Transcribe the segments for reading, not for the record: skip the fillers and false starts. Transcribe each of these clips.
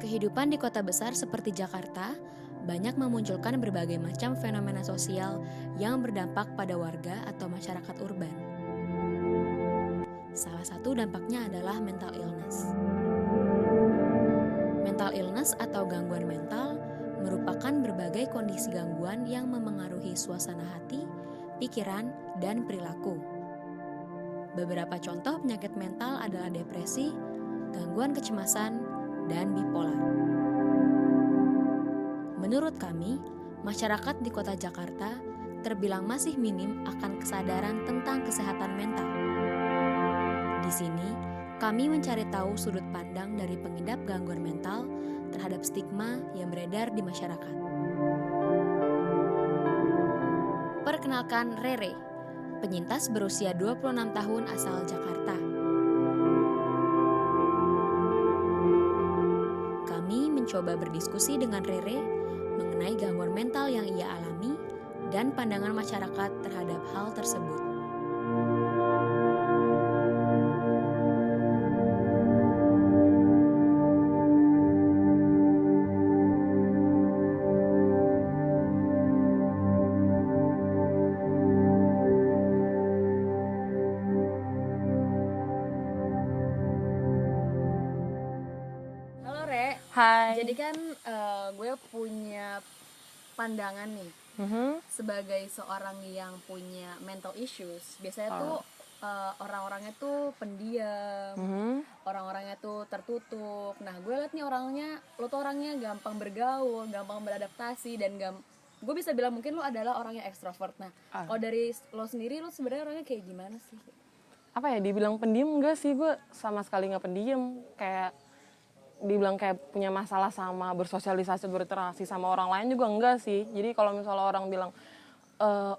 Kehidupan di kota besar seperti Jakarta banyak memunculkan berbagai macam fenomena sosial yang berdampak pada warga atau masyarakat urban. Salah satu dampaknya adalah mental illness. Mental illness atau gangguan mental merupakan berbagai kondisi gangguan yang memengaruhi suasana hati, pikiran, dan perilaku. Beberapa contoh penyakit mental adalah depresi, gangguan kecemasan, dan bipolar. Menurut kami, masyarakat di kota Jakarta terbilang masih minim akan kesadaran tentang kesehatan mental. Di sini, kami mencari tahu sudut pandang dari pengidap gangguan mental terhadap stigma yang beredar di masyarakat. Perkenalkan Rere, penyintas berusia 26 tahun asal Jakarta. Kami mencoba berdiskusi dengan Rere mengenai gangguan mental yang ia alami dan pandangan masyarakat terhadap hal tersebut. Halo Re, Hai. jadi kan gue punya pandangan nih sebagai seorang yang punya mental issues. Biasanya tuh orang-orangnya tuh pendiam, orang-orangnya tuh tertutup. Nah gue liat nih lo tuh orangnya gampang bergaul, gampang beradaptasi, dan gue bisa bilang mungkin lo adalah orang yang ekstrovert. Nah kalau dari lo sendiri, lo sebenarnya orangnya kayak gimana sih? Apa ya, dibilang pendiam enggak sih, gue sama sekali nggak pendiam. Kayak dibilang kayak punya masalah sama bersosialisasi, berinteraksi sama orang lain juga enggak sih. Jadi kalau misalnya orang bilang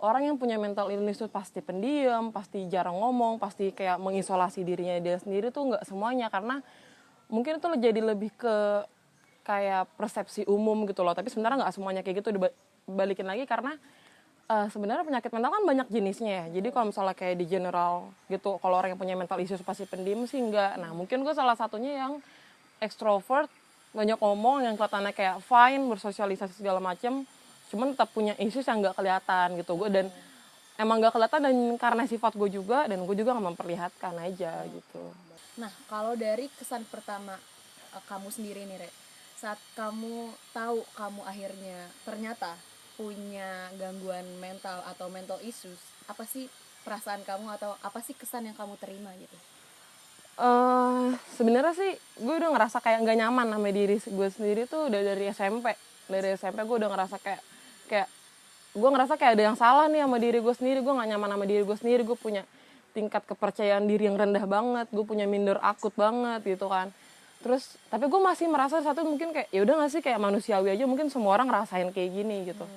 orang yang punya mental illness itu pasti pendiam, pasti jarang ngomong, pasti kayak mengisolasi dirinya dia sendiri, tuh enggak semuanya. Karena mungkin itu jadi lebih ke kayak persepsi umum gitu loh. Tapi sebenarnya nggak semuanya kayak gitu. Dibalikin lagi karena sebenarnya penyakit mental kan banyak jenisnya ya. Jadi kalau misalnya kayak di general gitu, kalau orang yang punya mental issues pasti pendiam sih enggak. Nah mungkin gue salah satunya yang extrovert, banyak ngomong, yang kelihatannya kayak fine, bersosialisasi segala macem, cuman tetap punya issues yang nggak kelihatan gitu. Gue dan emang nggak kelihatan, dan karena sifat gue juga, dan gue juga nggak memperlihatkan aja gitu. Nah kalau dari kesan pertama kamu sendiri nih Re, saat kamu tahu kamu akhirnya ternyata punya gangguan mental atau mental issues, apa sih perasaan kamu atau apa sih kesan yang kamu terima gitu? Sebenarnya sih gue udah ngerasa kayak nggak nyaman sama diri gue sendiri tuh udah dari SMP. Dari SMP gue udah ngerasa kayak gue ngerasa kayak ada yang salah nih sama diri gue sendiri. Gue nggak nyaman sama diri gue sendiri. Gue punya tingkat kepercayaan diri yang rendah banget. Gue punya minder akut banget gitu kan. Terus tapi gue masih merasa satu mungkin kayak ya udah nggak sih, kayak manusiawi aja, mungkin semua orang ngerasain kayak gini gitu.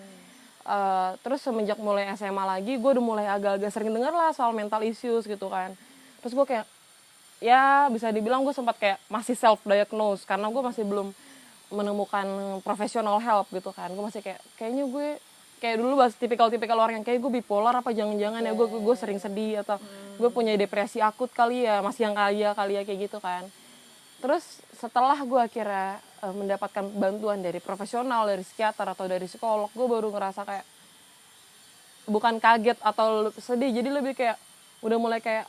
Terus semenjak mulai SMA lagi gue udah mulai agak-agak sering denger lah soal mental issues gitu kan. Terus gue kayak ya bisa dibilang gue sempat kayak masih self diagnose karena gue masih belum menemukan professional help gitu kan. Gue masih kayaknya gue kayak dulu tipikal orang yang kayak gue bipolar apa jangan-jangan ya gue sering sedih atau gue punya depresi akut kali ya, masih yang kali ya kayak gitu kan. Terus setelah gue akhirnya mendapatkan bantuan dari profesional, dari psikiater atau dari psikolog, gue baru ngerasa kayak bukan kaget atau sedih, jadi lebih kayak udah mulai kayak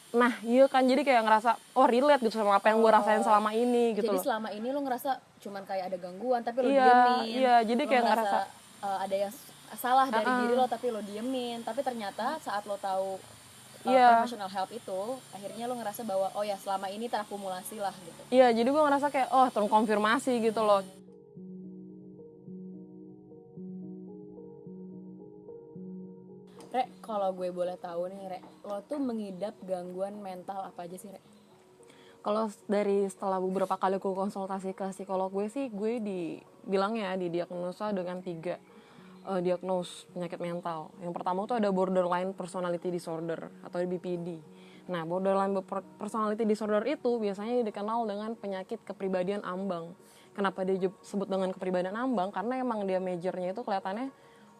nah iya kan, jadi kayak ngerasa relate gitu sama apa yang gue rasain selama ini gitu. Jadi loh. selama ini lo ngerasa cuman kayak ada gangguan tapi lo Iya, diemin. iya, jadi Lo kayak ngerasa ada yang salah dari diri lo tapi lo diemin. Tapi ternyata saat lo tahu iya, professional help itu, akhirnya lo ngerasa bahwa oh ya selama ini terakumulasi lah gitu. iya, jadi gue ngerasa kayak terkonfirmasi gitu loh. Re, kalau gue boleh tahu nih Re, lo tuh mengidap gangguan mental apa aja sih Re? Kalau dari setelah beberapa kali gue konsultasi ke psikolog gue sih, gue dibilangnya didiagnosa dengan 3 diagnos penyakit mental. Yang pertama tuh ada borderline personality disorder atau BPD. Nah, borderline personality disorder itu biasanya dikenal dengan penyakit kepribadian ambang. Kenapa dia disebut dengan kepribadian ambang? Karena emang dia majornya itu kelihatannya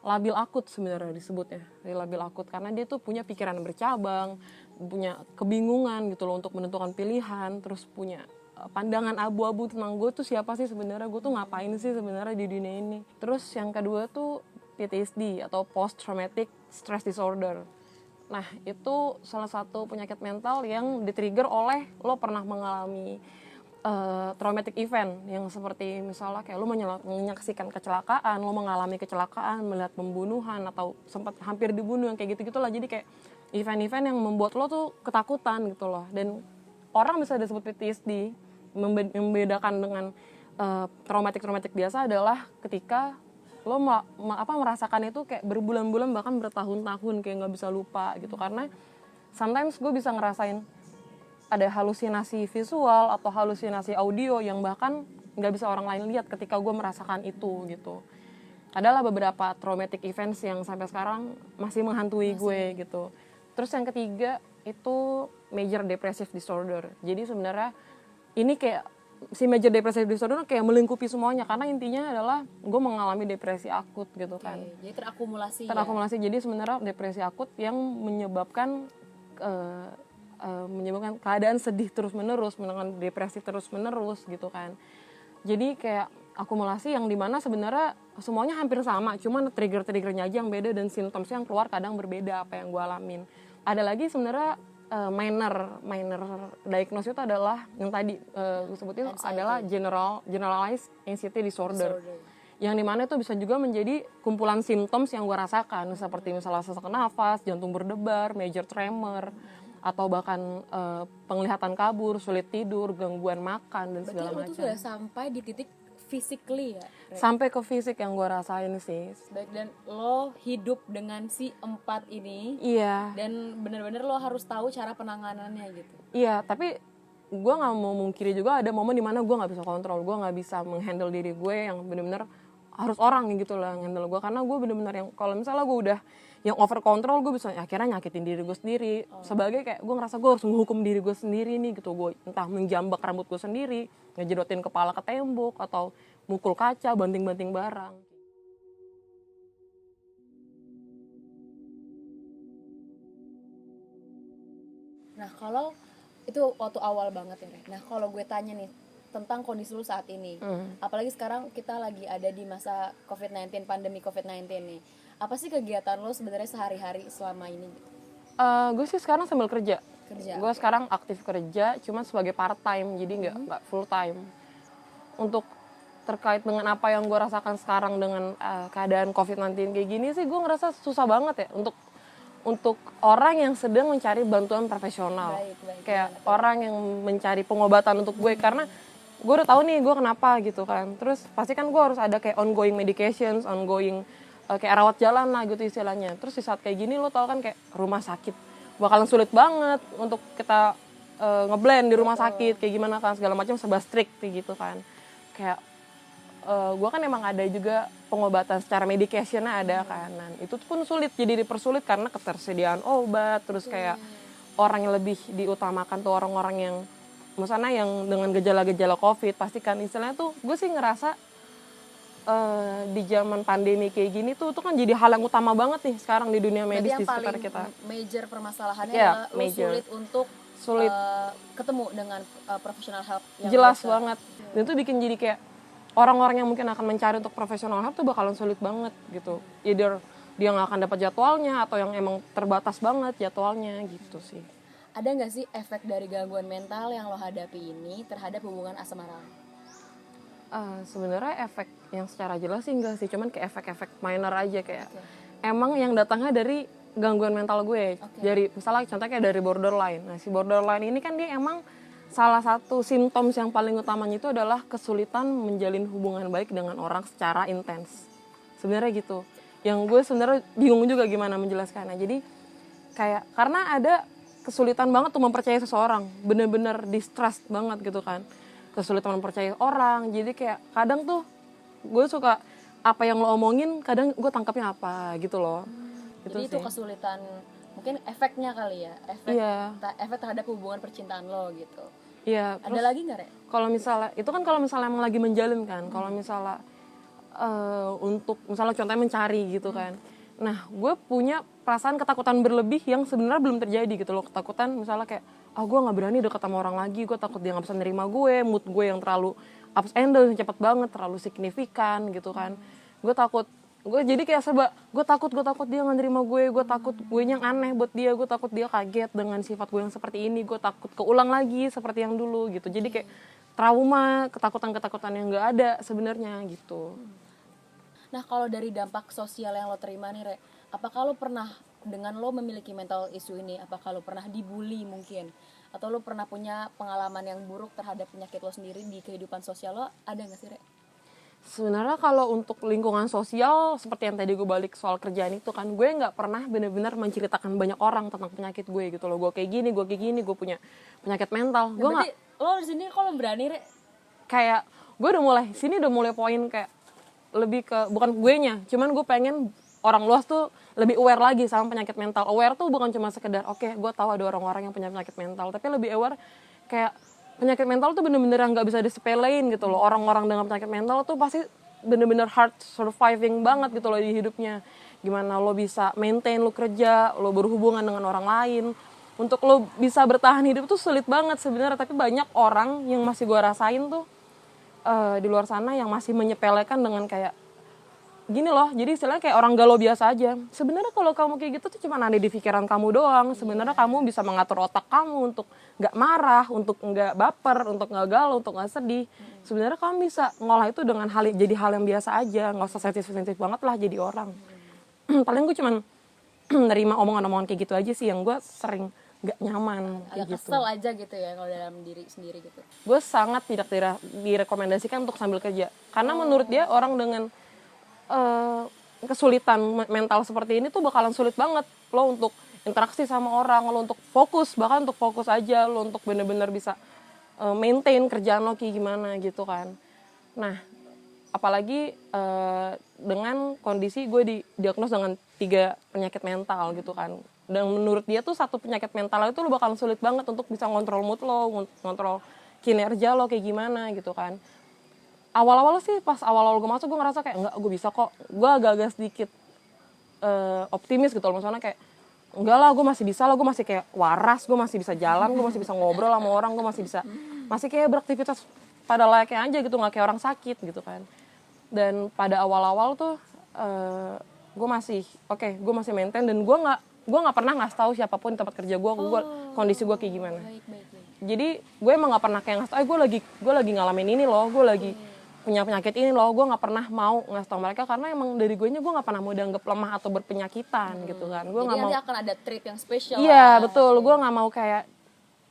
labil akut sebenarnya disebutnya. Labil akut karena dia tuh punya pikiran bercabang, punya kebingungan gitu loh untuk menentukan pilihan, terus punya pandangan abu-abu tentang gue tuh siapa sih sebenarnya, gue tuh ngapain sih sebenarnya di dunia ini. Terus yang kedua tuh PTSD atau Post Traumatic Stress Disorder. Nah, itu salah satu penyakit mental yang di-trigger oleh lo pernah mengalami traumatic event yang seperti misalnya kayak lo menyaksikan kecelakaan, lo mengalami kecelakaan, melihat pembunuhan atau sempat hampir dibunuh, yang kayak gitu-gitu lah. Jadi kayak event-event yang membuat lo tuh ketakutan gitu loh. Dan orang bisa disebut PTSD, membedakan dengan traumatik biasa adalah ketika lo merasakan itu kayak berbulan-bulan bahkan bertahun-tahun kayak nggak bisa lupa gitu. Karena sometimes gue bisa ngerasain ada halusinasi visual atau halusinasi audio yang bahkan nggak bisa orang lain lihat ketika gue merasakan itu gitu. Adalah beberapa traumatic events yang sampai sekarang masih menghantui gue gitu. Terus yang ketiga itu major depressive disorder. Jadi sebenarnya ini kayak si major depressive disorder kayak melingkupi semuanya, karena intinya adalah gue mengalami depresi akut gitu kan. Jadi terakumulasi. Jadi sebenarnya depresi akut yang menyebabkan keadaan sedih terus-menerus, dengan depresi terus-menerus gitu kan. Jadi kayak akumulasi yang dimana sebenarnya semuanya hampir sama, cuman trigger-triggernya aja yang beda dan simptomnya yang keluar kadang berbeda apa yang gue alamin. Ada lagi sebenarnya minor diagnosis itu adalah yang tadi gue sebutin adalah generalized anxiety disorder. Yang dimana itu bisa juga menjadi kumpulan simptoms yang gue rasakan, seperti misalnya sesak nafas, jantung berdebar, major tremor, atau bahkan penglihatan kabur, sulit tidur, gangguan makan dan segala macam. Berarti lo tuh sudah sampai di titik physically ya? Sampai ke fisik yang gue rasain sih. Baik, dan lo hidup dengan si 4 ini. Iya. Dan benar-benar lo harus tahu cara penanganannya gitu. Iya, tapi gue nggak mau mungkiri juga ada momen dimana gue nggak bisa kontrol, gue nggak bisa menghandle diri gue yang benar-benar harus orang gitu lah yang handle gue, karena gue benar-benar yang kalau misalnya gue udah yang over control, gue bisa akhirnya nyakitin diri gue sendiri. Sebagai kayak gue ngerasa gue harus menghukum diri gue sendiri nih gitu, gue entah menjambak rambut gue sendiri, ngejedotin kepala ke tembok, atau mukul kaca, banting-banting barang. Nah kalau itu waktu awal banget ya, nah kalau gue tanya nih tentang kondisi lu saat ini, apalagi sekarang kita lagi ada di masa COVID-19, pandemi COVID-19 nih, apa sih kegiatan lo sebenarnya sehari-hari selama ini? Gue sih sekarang sambil kerja. Gue sekarang aktif kerja, cuma sebagai part time, jadi nggak full time. Untuk terkait dengan apa yang gue rasakan sekarang dengan keadaan COVID-19 kayak gini sih, gue ngerasa susah banget ya untuk orang yang sedang mencari bantuan profesional. Kayak orang yang mencari pengobatan untuk gue, karena gue udah tahu nih gue kenapa gitu kan. Terus pasti kan gue harus ada kayak ongoing medications, ongoing kayak rawat jalan lah gitu istilahnya. Terus di saat kayak gini lo tau kan kayak rumah sakit bakalan sulit banget untuk kita ngeblend di rumah sakit kayak gimana kan, segala macam serba strict kayak gitu kan. Kayak gue kan emang ada juga pengobatan secara medicationnya ada kan. Dan itu pun sulit, jadi dipersulit karena ketersediaan obat. Terus kayak orang yang lebih diutamakan tuh orang-orang yang misalnya yang dengan gejala-gejala COVID, pasti kan istilahnya tuh gue sih ngerasa di zaman pandemi kayak gini tuh kan jadi hal yang utama banget nih sekarang di dunia medis di sekitar kita. Major permasalahannya adalah lo sulit untuk ketemu dengan professional help yang jelas banget. Dan itu bikin jadi kayak orang-orang yang mungkin akan mencari untuk professional help tuh bakalan sulit banget gitu. Either dia nggak akan dapat jadwalnya atau yang emang terbatas banget jadwalnya gitu sih. Ada nggak sih efek dari gangguan mental yang lo hadapi ini terhadap hubungan asmara? Sebenarnya efek yang secara jelas sih enggak sih, cuman kayak efek-efek minor aja kayak emang yang datangnya dari gangguan mental gue. Dari misalnya contohnya kayak dari borderline. Nah, si borderline ini kan dia emang salah satu simptom yang paling utamanya itu adalah kesulitan menjalin hubungan baik dengan orang secara intens. Sebenarnya gitu. Yang gue sebenarnya bingung juga gimana menjelaskannya. Jadi kayak karena ada kesulitan banget tuh mempercayai seseorang, bener-bener distrust banget gitu kan, kesulitan mempercayai orang. Jadi kayak kadang tuh gue suka apa yang lo omongin kadang gue tangkapnya apa gitu loh. Jadi itu kesulitan, mungkin efeknya kali ya, efek terhadap hubungan percintaan lo gitu. Iya. Ada lagi nggak, Rek? Kalau misalnya itu kan kalau misalnya emang lagi menjalin kan, kalau misalnya untuk misalnya contohnya mencari gitu kan. Nah, gue punya perasaan ketakutan berlebih yang sebenarnya belum terjadi gitu loh. Ketakutan misalnya kayak, gue gak berani deket sama orang lagi, gue takut dia gak bisa nerima gue, mood gue yang terlalu ups and down, cepet banget, terlalu signifikan gitu kan. Gue takut, gue jadi kayak serba, gue takut dia gak nerima gue takut gue yang aneh buat dia, gue takut dia kaget dengan sifat gue yang seperti ini, gue takut keulang lagi seperti yang dulu gitu. Jadi kayak trauma, ketakutan-ketakutan yang gak ada sebenarnya gitu. Nah, kalau dari dampak sosial yang lo terima nih, Re, apakah lo pernah dengan lo memiliki mental issue ini, apakah lo pernah dibully mungkin? Atau lo pernah punya pengalaman yang buruk terhadap penyakit lo sendiri di kehidupan sosial lo? Ada gak sih, Re? Sebenarnya kalau untuk lingkungan sosial, seperti yang tadi gue balik soal kerjaan itu kan, gue nggak pernah benar-benar menceritakan banyak orang tentang penyakit gue gitu loh. Gue kayak gini, gue punya penyakit mental. Gue nggak. Lo di sini kalau berani, Re? Kayak gue udah mulai poin kayak lebih ke bukan gue nya, cuman gue pengen orang luas tuh lebih aware lagi sama penyakit mental. Aware tuh bukan cuma sekedar oke, gue tahu ada orang-orang yang punya penyakit mental, tapi lebih aware kayak penyakit mental tuh bener-bener yang nggak bisa disepelein gitu loh. Orang-orang dengan penyakit mental tuh pasti bener-bener hard surviving banget gitu loh di hidupnya. Gimana lo bisa maintain lo kerja, lo berhubungan dengan orang lain, untuk lo bisa bertahan hidup tuh sulit banget sebenarnya. Tapi banyak orang yang masih gue rasain tuh di luar sana yang masih menyepelekan dengan kayak gini loh, jadi istilahnya kayak orang galau biasa aja. Sebenarnya kalau kamu kayak gitu tuh cuma ada di pikiran kamu doang. Sebenarnya kamu bisa mengatur otak kamu untuk nggak marah, untuk nggak baper, untuk nggak galau, untuk nggak sedih. Sebenarnya kamu bisa ngolah itu dengan jadi hal yang biasa aja, nggak usah sensitif banget lah jadi orang. Paling gue cuman nerima omongan-omongan kayak gitu aja sih yang gue sering nggak nyaman kayak agak gitu. kesel aja gitu ya kalau dalam diri sendiri gitu. Gue sangat tidak direkomendasikan untuk sambil kerja, karena menurut dia orang dengan kesulitan mental seperti ini tuh bakalan sulit banget lo untuk interaksi sama orang, lo untuk fokus, bahkan untuk fokus aja, lo untuk bener-bener bisa maintain kerjaan lo kayak gimana gitu kan. Nah, apalagi dengan kondisi gue didiagnos dengan 3 penyakit mental gitu kan. Dan menurut dia tuh satu penyakit mental itu lo bakalan sulit banget untuk bisa ngontrol mood lo, ngontrol kinerja lo kayak gimana gitu kan. Awal-awal sih pas awal-awal gue masuk gue ngerasa kayak enggak, gue bisa kok. Gue agak-agak sedikit optimis gitu loh, misalnya kayak enggak lah, gue masih bisa lah, gue masih kayak waras, gue masih bisa jalan, gue masih bisa ngobrol sama orang, gue masih kayak beraktivitas pada layaknya aja gitu, nggak kayak orang sakit gitu kan. Dan pada awal-awal tuh gue masih gue masih maintain, dan gue nggak pernah ngasih tahu siapapun di tempat kerja gue kondisi gue kayak gimana. Baik. Jadi gue emang nggak pernah kayak ngasih tahu, gue lagi ngalamin ini loh, gue lagi punya penyakit ini loh. Gue nggak pernah mau ngasih tahu mereka, karena emang dari gue nggak pernah mau dianggap lemah atau berpenyakitan gitu kan. Gue nggak mau. Jadi akan ada treat yang spesial. Iya betul, gue nggak mau kayak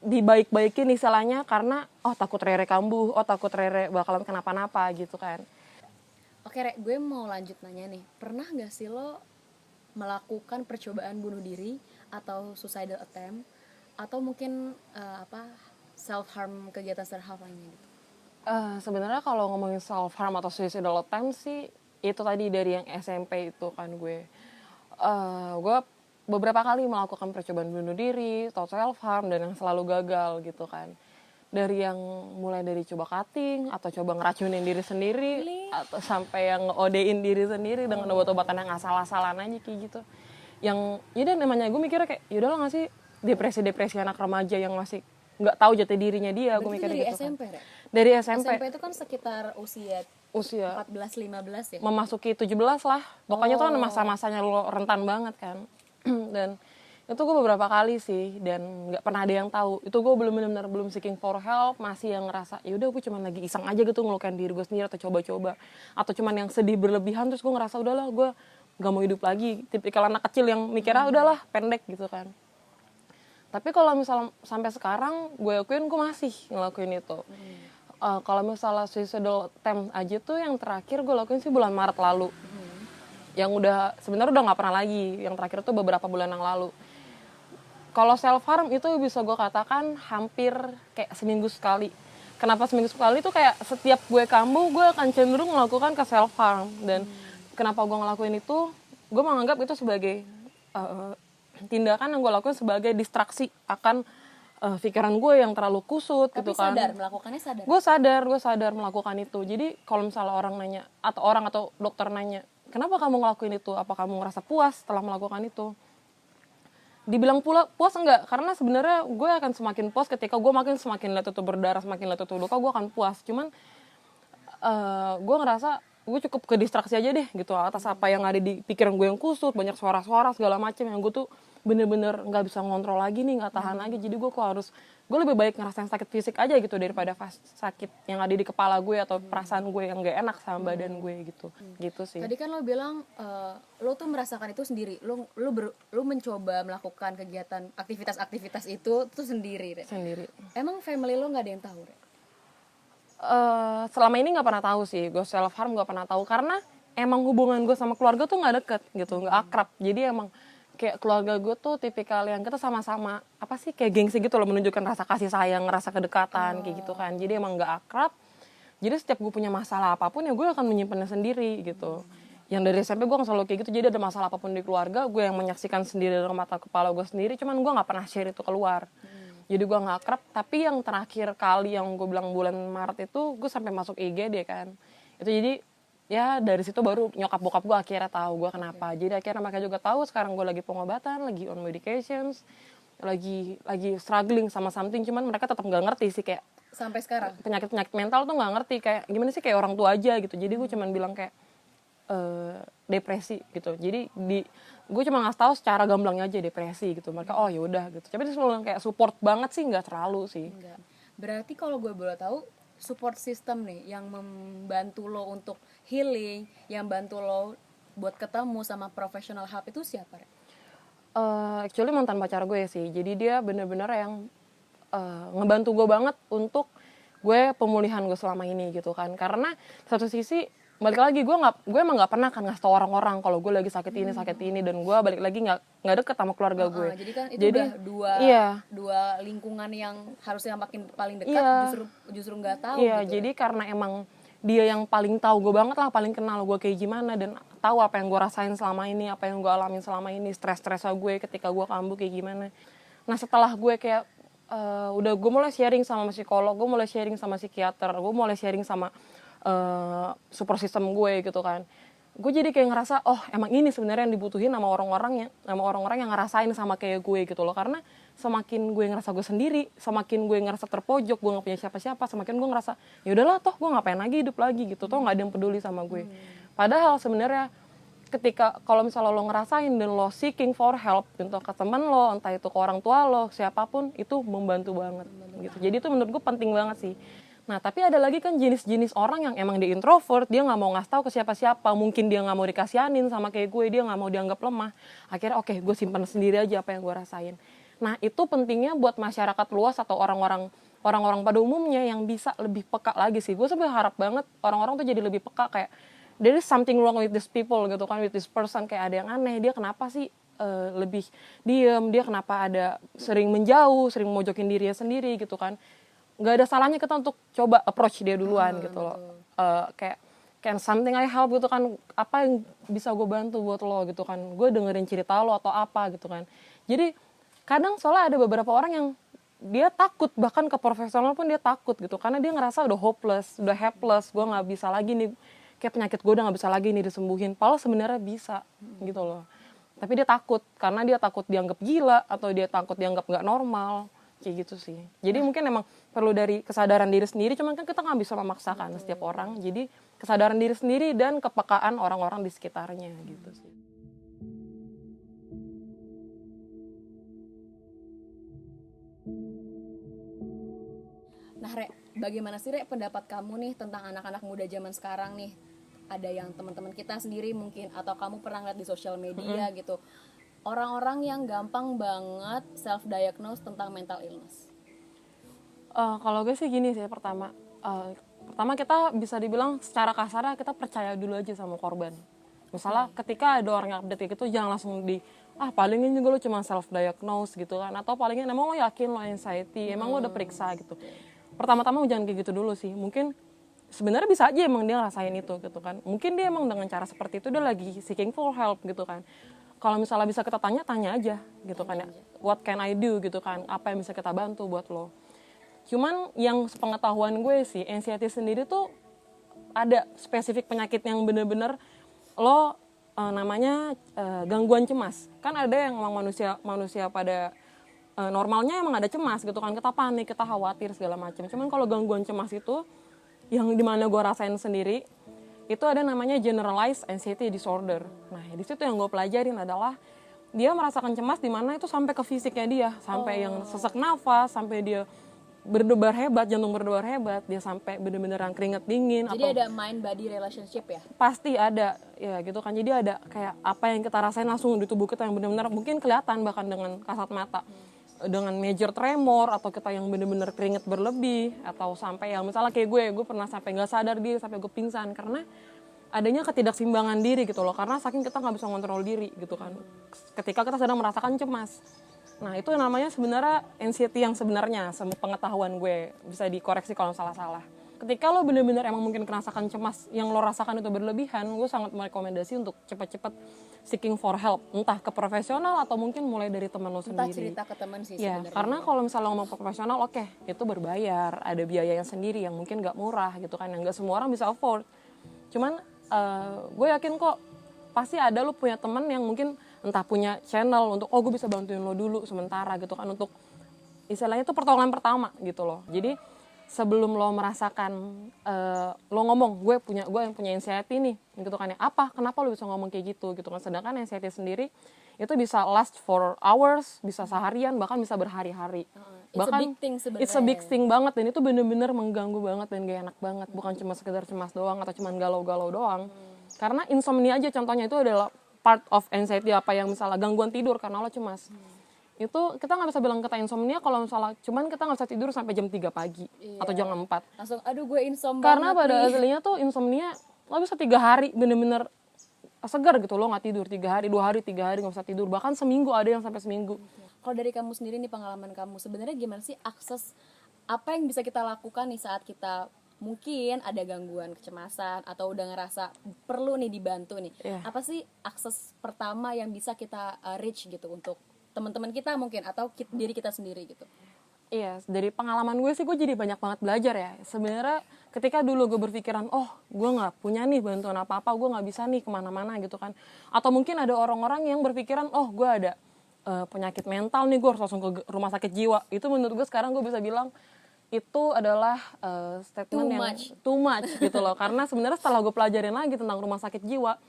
dibaik-baikin istilahnya, karena takut Rere kambuh, takut Rere bakalan kenapa-napa gitu kan. Oke, Re, gue mau lanjut nanya nih. Pernah gak sih lo melakukan percobaan bunuh diri atau suicidal attempt, atau mungkin self harm, kegiatan self harm lainnya gitu? Sebenarnya kalau ngomongin self harm atau suicidal attempt sih, itu tadi dari yang SMP itu kan gue beberapa kali melakukan percobaan bunuh diri atau self harm, dan yang selalu gagal gitu kan. Dari yang mulai dari coba cutting atau coba ngeracunin diri sendiri, atau sampai yang nge-OD-in diri sendiri dengan obat-obatan yang asal-asalan aja kayak gitu. Yang yaudah namanya gue mikirnya kayak yaudah lah nggak sih depresi anak remaja yang masih nggak tahu jati dirinya dia. Gue mikirnya dari gitu SMP, kan. Re? Dari SMP. SMP itu kan sekitar usia 14-15 ya? Memasuki 17 lah. Pokoknya tuh kan masa-masanya lo rentan banget kan. Dan itu gue beberapa kali sih, dan nggak pernah ada yang tahu. Itu gue benar-benar belum seeking for help, masih yang ngerasa ya udah gue cuma lagi iseng aja gitu ngelukain diri gue sendiri, atau coba-coba, atau cuman yang sedih berlebihan, terus gue ngerasa udahlah gue nggak mau hidup lagi. Tipikal anak kecil yang mikirnya udahlah pendek gitu kan. Tapi kalau misalnya sampai sekarang gue akuin gue masih ngelakuin itu. Kalau misalnya suicidal attempt aja tuh yang terakhir gue lakuin sih bulan Maret lalu. Yang udah sebenarnya udah nggak pernah lagi. Yang terakhir tuh beberapa bulan yang lalu. Kalau self harm itu bisa gue katakan hampir kayak seminggu sekali. Kenapa seminggu sekali? Itu kayak setiap gue kambuh gue akan cenderung melakukan ke self harm. Dan kenapa gue ngelakuin itu? Gue menganggap itu sebagai tindakan yang gue lakukan sebagai distraksi akan pikiran gue yang terlalu kusut. Tapi gitu kan. sadar, melakukannya sadar? Gue sadar melakukan itu. Jadi kalau misalnya orang nanya, atau dokter nanya, kenapa kamu ngelakuin itu, apa kamu ngerasa puas setelah melakukan itu? Dibilang pula puas enggak, karena sebenarnya gue akan semakin puas ketika gue semakin lihat itu berdarah, semakin lihat itu luka, gue akan puas. Cuman gue ngerasa gue cukup ke distraksi aja deh gitu atas apa yang ada di pikiran gue yang kusut, banyak suara-suara segala macam yang gue tuh bener-bener nggak bisa ngontrol lagi nih, nggak tahan lagi. Jadi gue lebih baik ngerasain sakit fisik aja gitu daripada sakit yang ada di kepala gue atau perasaan gue yang nggak enak sama badan gue gitu sih. Tadi kan lo bilang lo tuh merasakan itu sendiri, lo mencoba melakukan kegiatan aktivitas itu tuh sendiri. Sendiri. Emang family lo nggak ada yang tahu, Re? Selama ini nggak pernah tahu sih, gue self harm nggak pernah tahu karena emang hubungan gue sama keluarga tuh nggak deket gitu, nggak akrab. Jadi emang kayak keluarga gue tuh tipikal yang kita sama-sama apa sih kayak gengsi gitu loh, menunjukkan rasa kasih sayang, rasa kedekatan kayak gitu kan. Jadi emang nggak akrab. Jadi setiap gue punya masalah apapun ya gue akan menyimpannya sendiri gitu. Yang dari SMP gue selalu kayak gitu. Jadi ada masalah apapun di keluarga, gue yang menyaksikan sendiri dengan mata kepala gue sendiri. Cuman gue nggak pernah share itu keluar. Jadi gue nggak akrab. Tapi yang terakhir kali yang gue bilang bulan Maret itu gue sampai masuk IGD kan. Itu jadi ya dari situ baru nyokap bokap gue akhirnya tahu gue kenapa. Jadi akhirnya mereka juga tahu sekarang gue lagi pengobatan, lagi on medications, lagi struggling sama something. Cuman mereka tetap nggak ngerti sih kayak Sampai sekarang penyakit mental tuh nggak ngerti kayak gimana sih, kayak orang tua aja gitu. Jadi gue cuman bilang kayak depresi gitu. Jadi gue cuma ngasih tahu secara gamblangnya aja depresi gitu. Mereka oh ya udah gitu. Tapi dia selalu kayak support banget sih, nggak terlalu sih. enggak. Berarti kalau gue boleh tahu, support system nih yang membantu lo untuk healing, yang bantu lo buat ketemu sama professional help itu siapa, Re? Actually mantan pacar gue sih. Jadi dia bener-bener yang ngebantu gue banget untuk gue pemulihan gue selama ini gitu kan. Karena satu sisi balik lagi gue emang nggak pernah kan ngasih tau orang-orang kalau gue lagi sakit ini dan gue balik lagi nggak deket sama keluarga gue. Jadi kan itu udah dua lingkungan yang harusnya makin paling dekat, justru nggak tahu. Iya, gitu. jadi karena emang dia yang paling tahu gue banget lah, paling kenal gue kayak gimana dan tahu apa yang gue rasain selama ini, apa yang gue alamin selama ini, stres-stresnya gue ketika gue kambuh kayak gimana. Nah setelah gue kayak udah gue mulai sharing sama psikolog, gue mulai sharing sama psikiater, gue mulai sharing sama support system gue gitu kan. Gue jadi kayak ngerasa oh emang ini sebenarnya yang dibutuhin sama orang-orang yang ngerasain sama kayak gue gitu loh. Karena semakin gue ngerasa gue sendiri, semakin gue ngerasa terpojok, gue nggak punya siapa-siapa, semakin gue ngerasa ya udahlah toh gue ngapain lagi hidup lagi gitu, toh nggak ada yang peduli sama gue. Padahal sebenarnya ketika kalau misalnya lo ngerasain dan lo seeking for help untuk ke teman lo, entah itu ke orang tua lo, siapapun, itu membantu banget gitu. Jadi itu menurut gue penting banget sih. Nah tapi ada lagi kan jenis-jenis orang yang emang dia introvert, dia nggak mau ngasih tahu ke siapa-siapa, mungkin dia nggak mau dikasihanin sama kayak gue, dia nggak mau dianggap lemah. Akhirnya oke, gue simpan sendiri aja apa yang gue rasain. Nah itu pentingnya buat masyarakat luas atau orang-orang pada umumnya yang bisa lebih peka lagi sih. Gue sebenarnya harap banget orang-orang tuh jadi lebih peka kayak there is something wrong with these people gitu kan, with this person, kayak ada yang aneh, dia kenapa sih lebih diem, dia kenapa ada sering menjauh, sering mojokin dirinya sendiri gitu kan. Nggak ada salahnya kita untuk coba approach dia duluan gitu loh. Kayak can something I help gitu kan, apa yang bisa gue bantu buat lo gitu kan, gue dengerin cerita lo atau apa gitu kan. Jadi kadang soalnya ada beberapa orang yang dia takut, bahkan ke profesional pun dia takut gitu, karena dia ngerasa udah hopeless, udah helpless, gue nggak bisa lagi nih, kayak penyakit gue udah nggak bisa lagi nih disembuhin. Padahal sebenarnya bisa gitu loh, tapi dia takut karena dia takut dianggap gila atau dia takut dianggap nggak normal kayak gitu sih. Jadi mungkin emang perlu dari kesadaran diri sendiri, cuman kan kita nggak bisa memaksakan setiap orang. Jadi kesadaran diri sendiri dan kepekaan orang-orang di sekitarnya gitu sih. Nah, Re, bagaimana sih, Re, pendapat kamu nih tentang anak-anak muda zaman sekarang nih? Ada yang teman-teman kita sendiri mungkin, atau kamu pernah lihat di sosial media gitu, orang-orang yang gampang banget self-diagnose tentang mental illness. Kalau gue sih gini sih, pertama kita bisa dibilang secara kasarnya kita percaya dulu aja sama korban. Misalnya ketika ada orang yang update gitu, jangan langsung palingnya juga lo cuma self-diagnose gitu kan, atau palingnya emang lo yakin lo anxiety, emang lo udah periksa gitu. Pertama-tama jangan kayak gitu dulu sih. Mungkin sebenarnya bisa aja emang dia ngerasain itu gitu kan. Mungkin dia emang dengan cara seperti itu dia lagi seeking for help gitu kan. Kalau misalnya bisa kita tanya aja gitu kan ya. What can I do gitu kan. Apa yang bisa kita bantu buat lo. Cuman yang sepengetahuan gue sih, anxiety sendiri tuh ada spesifik penyakit yang bener-bener lo namanya gangguan cemas. Kan ada yang memang manusia pada normalnya emang ada cemas gitu kan, kita panik, kita khawatir segala macam. Cuman kalau gangguan cemas itu yang dimana gue rasain sendiri, itu ada namanya generalized anxiety disorder. Nah di situ yang gue pelajarin adalah dia merasakan cemas di mana itu sampai ke fisiknya dia, sampai yang sesak nafas, sampai dia berdebar hebat, jantung berdebar hebat, dia sampai bener-bener yang keringet dingin. Jadi ada mind body relationship ya? Pasti ada ya gitu kan. Jadi ada kayak apa yang kita rasain langsung di tubuh kita yang benar-benar mungkin kelihatan bahkan dengan kasat mata, dengan major tremor, atau kita yang benar-benar keringet berlebih, atau sampai yang misalnya kayak gue pernah sampai nggak sadar diri, sampai gue pingsan karena adanya ketidakseimbangan diri gitu loh, karena saking kita nggak bisa ngontrol diri gitu kan ketika kita sedang merasakan cemas. Nah itu namanya sebenarnya anxiety yang sebenarnya, pengetahuan gue bisa dikoreksi kalau salah-salah. Ketika lo bener-bener emang mungkin merasakan cemas yang lo rasakan itu berlebihan, gue sangat merekomendasi untuk cepat-cepat seeking for help, entah ke profesional atau mungkin mulai dari teman lo sendiri. Entah cerita ke teman sih ya, sebenarnya. karena kalau misalnya ngomong profesional, oke, itu berbayar, ada biayanya sendiri yang mungkin nggak murah gitu kan, yang nggak semua orang bisa afford. Cuman gue yakin kok pasti ada lo punya teman yang mungkin entah punya channel untuk gue bisa bantuin lo dulu sementara gitu kan, untuk istilahnya itu pertolongan pertama gitu loh. Jadi sebelum lo merasakan lo ngomong gue yang punya anxiety nih gitu kan ya, kenapa lo bisa ngomong kayak gitu kan, sedangkan anxiety sendiri itu bisa last for hours, bisa seharian, bahkan bisa berhari-hari. Bahkan it's a big thing banget, dan itu bener-bener mengganggu banget dan gak enak banget, bukan cuma sekedar cemas doang atau cuma galau-galau doang. Karena insomnia aja contohnya itu adalah part of anxiety, apa yang misalnya gangguan tidur karena lo cemas. Itu kita nggak bisa bilang kita insomnia kalau misalnya cuman kita nggak bisa tidur sampai jam 3 pagi atau jam 4. Langsung aduh gue insomnia. Karena pada aslinya tuh insomnia lo bisa 3 hari bener-bener segar gitu, lo nggak tidur 3 hari, 2 hari, 3 hari nggak bisa tidur, bahkan seminggu ada yang sampai seminggu. Kalau dari kamu sendiri nih, pengalaman kamu sebenarnya gimana sih akses apa yang bisa kita lakukan nih saat kita mungkin ada gangguan kecemasan atau udah ngerasa perlu nih dibantu nih? Apa sih akses pertama yang bisa kita reach gitu untuk teman-teman kita mungkin atau diri kita sendiri gitu? Iya, dari pengalaman gue sih gue jadi banyak banget belajar ya. Sebenarnya ketika dulu gue berpikiran, gue nggak punya nih bantuan apa-apa, gue nggak bisa nih kemana-mana gitu kan. Atau mungkin ada orang-orang yang berpikiran, gue ada penyakit mental nih, gue harus langsung ke rumah sakit jiwa. Itu menurut gue sekarang gue bisa bilang itu adalah statement too much gitu loh. Karena sebenarnya setelah gue pelajarin lagi tentang rumah sakit jiwa,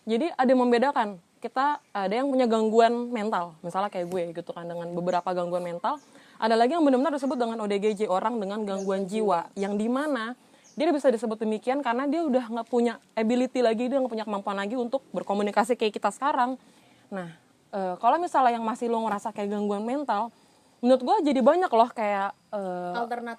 jadi ada yang membedakan. Kita ada yang punya gangguan mental, misalnya kayak gue gitu kan, dengan beberapa gangguan mental. Ada lagi yang benar-benar disebut dengan ODGJ, orang dengan gangguan jiwa, yang dimana dia bisa disebut demikian karena dia udah nggak punya ability lagi, dia nggak punya kemampuan lagi untuk berkomunikasi kayak kita sekarang. Nah, kalau misalnya yang masih lo ngerasa kayak gangguan mental, menurut gue jadi banyak loh kayak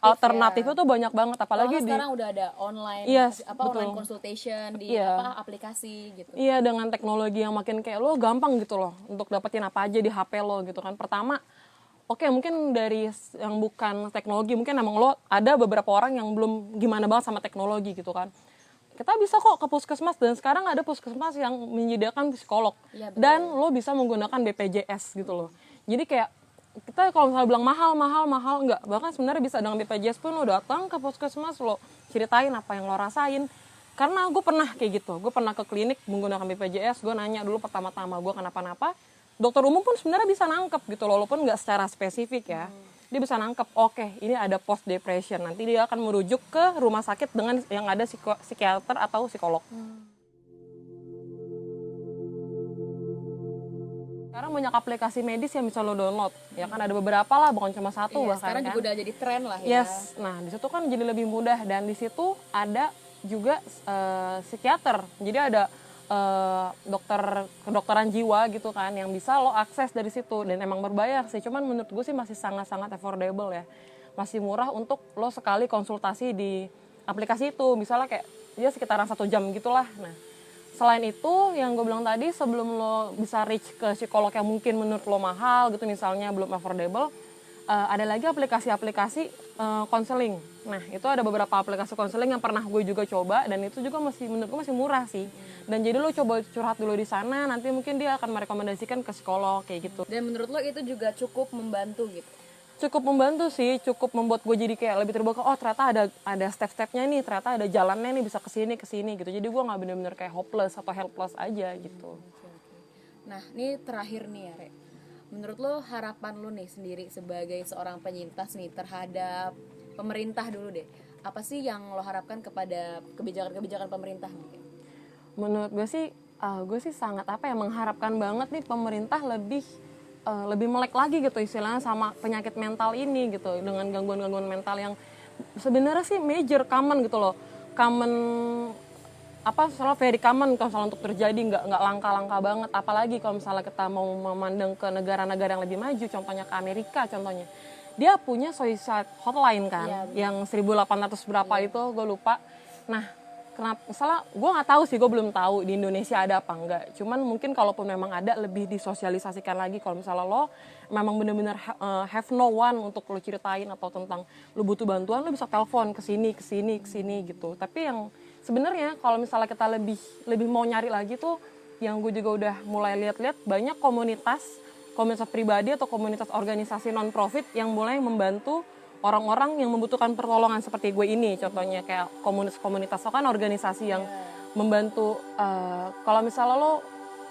alternatifnya tuh banyak banget, apalagi sekarang udah ada online online consultation di aplikasi gitu. Iya, dengan teknologi yang makin kayak lo gampang gitu loh untuk dapetin apa aja di HP lo gitu kan. Pertama, mungkin dari yang bukan teknologi, mungkin emang lo ada beberapa orang yang belum gimana banget sama teknologi gitu kan. Kita bisa kok ke puskesmas, dan sekarang ada puskesmas yang menyediakan psikolog. Ya, dan lo bisa menggunakan BPJS gitu loh. Jadi kayak kita kalau misalnya bilang mahal enggak, bahkan sebenarnya bisa dengan BPJS pun lo datang ke puskesmas, lo ceritain apa yang lo rasain. Karena gue pernah kayak gitu, gue pernah ke klinik menggunakan BPJS, gue nanya dulu pertama-tama gue kenapa-napa, dokter umum pun sebenarnya bisa nangkep gitu loh, walaupun nggak secara spesifik ya. Dia bisa nangkep, ini ada post depression, nanti dia akan merujuk ke rumah sakit dengan yang ada psikiater atau psikolog. Sekarang banyak aplikasi medis yang bisa lo download, ya kan, ada beberapa lah, bukan cuma satu bahkan. Sekarang kan juga udah jadi tren lah ya. Yes, nah di situ kan jadi lebih mudah, dan di situ ada juga psikiater, jadi ada kedokteran jiwa gitu kan yang bisa lo akses dari situ, dan emang berbayar sih, cuman menurut gue sih masih sangat-sangat affordable ya, masih murah untuk lo sekali konsultasi di aplikasi itu, misalnya kayak dia sekitaran 1 jam gitulah. Nah selain itu yang gue bilang tadi, sebelum lo bisa reach ke psikolog yang mungkin menurut lo mahal gitu misalnya, belum affordable, ada lagi aplikasi-aplikasi konseling. Nah itu ada beberapa aplikasi konseling yang pernah gue juga coba, dan itu juga menurut gue masih murah sih. Dan jadi lo coba curhat dulu di sana, nanti mungkin dia akan merekomendasikan ke psikolog kayak gitu. Dan menurut lo itu juga cukup membantu gitu? Cukup membantu sih, cukup membuat gue jadi kayak lebih terbuka. Oh ternyata ada step-stepnya nih, ternyata ada jalannya nih, bisa kesini gitu. Jadi gue nggak bener-bener kayak hopeless atau helpless aja gitu. Oke. Nah, ini terakhir nih ya, Re. Menurut lo harapan lo nih sendiri sebagai seorang penyintas nih terhadap pemerintah dulu deh. Apa sih yang lo harapkan kepada kebijakan-kebijakan pemerintah mungkin? Menurut gue sih sangat mengharapkan banget nih pemerintah lebih melek lagi gitu istilahnya sama penyakit mental ini gitu, dengan gangguan-gangguan mental yang sebenarnya sih major, common gitu loh, common soalnya very common kalau misalnya untuk terjadi, nggak langka-langka banget. Apalagi kalau misalnya kita mau memandang ke negara-negara yang lebih maju, contohnya ke Amerika contohnya, dia punya suicide hotline kan, yang 1800 berapa itu gue lupa. Nah kenapa, misalnya gue nggak tahu sih, gue belum tahu di Indonesia ada apa enggak, cuman mungkin kalaupun memang ada, lebih disosialisasikan lagi. Kalau misalnya lo memang bener-bener have no one untuk lo ceritain atau tentang lo butuh bantuan, lo bisa telepon ke sini gitu. Tapi yang sebenarnya kalau misalnya kita lebih mau nyari lagi tuh, yang gue juga udah mulai lihat-lihat, banyak komunitas pribadi atau komunitas organisasi non profit yang mulai membantu orang-orang yang membutuhkan pertolongan seperti gue ini. Contohnya kayak komunitas kan organisasi yang membantu, kalau misalnya lo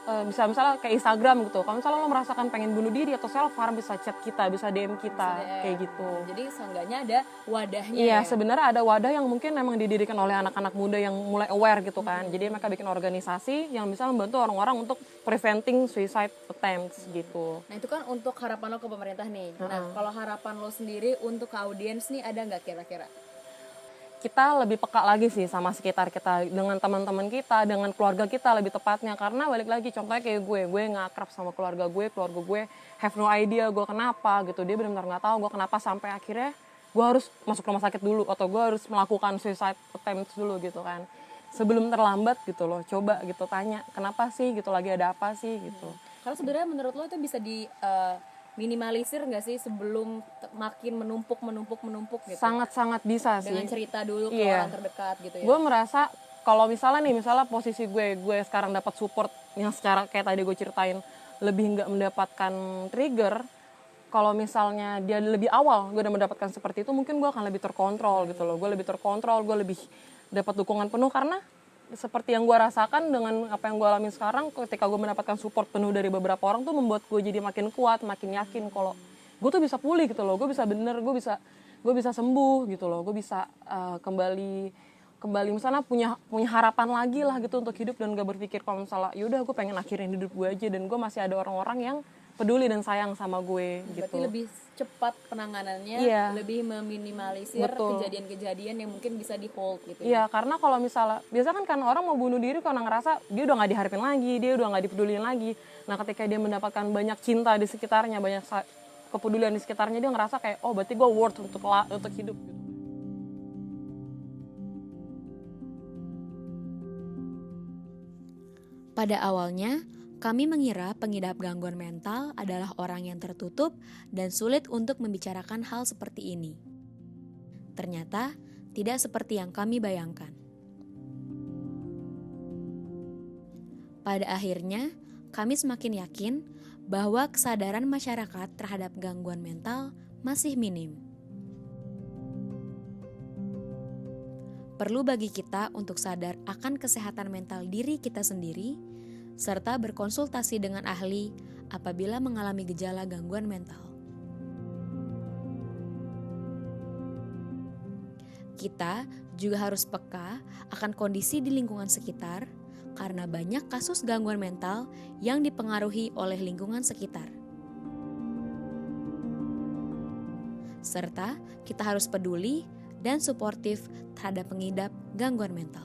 bisa misalnya kayak Instagram gitu, kalau misalnya lo merasakan pengen bunuh diri atau self harm, bisa chat kita, bisa DM kita, kayak gitu. Jadi seenggaknya ada wadahnya. Iya, sebenarnya ada wadah yang mungkin memang didirikan oleh anak-anak muda yang mulai aware gitu kan. Jadi mereka bikin organisasi yang bisa membantu orang-orang untuk preventing suicide attempts gitu. Nah itu kan untuk harapan lo ke pemerintah nih. Nah kalau harapan lo sendiri untuk ke audiens nih, ada nggak kira-kira? Kita lebih peka lagi sih sama sekitar kita, dengan teman-teman kita, dengan keluarga kita lebih tepatnya. Karena balik lagi, contohnya kayak gue nggak akrab sama keluarga gue have no idea gue kenapa gitu. Dia benar-benar nggak tahu gue kenapa, sampai akhirnya gue harus masuk rumah sakit dulu atau gue harus melakukan suicide attempt dulu gitu kan. Sebelum terlambat gitu loh, coba gitu tanya kenapa sih gitu, lagi ada apa sih gitu. Kalau sebenarnya menurut lo itu bisa di minimalisir nggak sih sebelum makin menumpuk gitu? Sangat-sangat bisa sih. Dengan cerita dulu ke orang terdekat gitu ya. Gue merasa kalau misalnya posisi gue sekarang dapat support yang secara kayak tadi gue ceritain, lebih nggak mendapatkan trigger. Kalau misalnya dia lebih awal gue udah mendapatkan seperti itu, mungkin gue akan lebih terkontrol gitu loh. Gue lebih terkontrol, gue lebih dapat dukungan penuh, karena seperti yang gue rasakan dengan apa yang gue alami sekarang, ketika gue mendapatkan support penuh dari beberapa orang tuh membuat gue jadi makin kuat, makin yakin kalau gue tuh bisa pulih gitu loh, gue bisa sembuh gitu loh, gue bisa kembali misalnya punya harapan lagi lah gitu untuk hidup, dan gak berpikir kalau misalnya yaudah gue pengen akhirin hidup gue aja, dan gue masih ada orang-orang yang peduli dan sayang sama gue gitu. Berarti lebih cepat penanganannya, lebih meminimalisir kejadian-kejadian yang mungkin bisa di hold gitu. Iya, karena kalau misalnya biasa kan orang mau bunuh diri karena ngerasa dia udah nggak diharapin lagi, dia udah nggak dipedulin lagi. Nah ketika dia mendapatkan banyak cinta di sekitarnya, banyak kepedulian di sekitarnya, dia ngerasa kayak oh berarti gue worth untuk hidup gitu. Pada awalnya, kami mengira pengidap gangguan mental adalah orang yang tertutup dan sulit untuk membicarakan hal seperti ini. Ternyata, tidak seperti yang kami bayangkan. Pada akhirnya, kami semakin yakin bahwa kesadaran masyarakat terhadap gangguan mental masih minim. Perlu bagi kita untuk sadar akan kesehatan mental diri kita sendiri, serta berkonsultasi dengan ahli apabila mengalami gejala gangguan mental. Kita juga harus peka akan kondisi di lingkungan sekitar, karena banyak kasus gangguan mental yang dipengaruhi oleh lingkungan sekitar. Serta kita harus peduli dan suportif terhadap pengidap gangguan mental.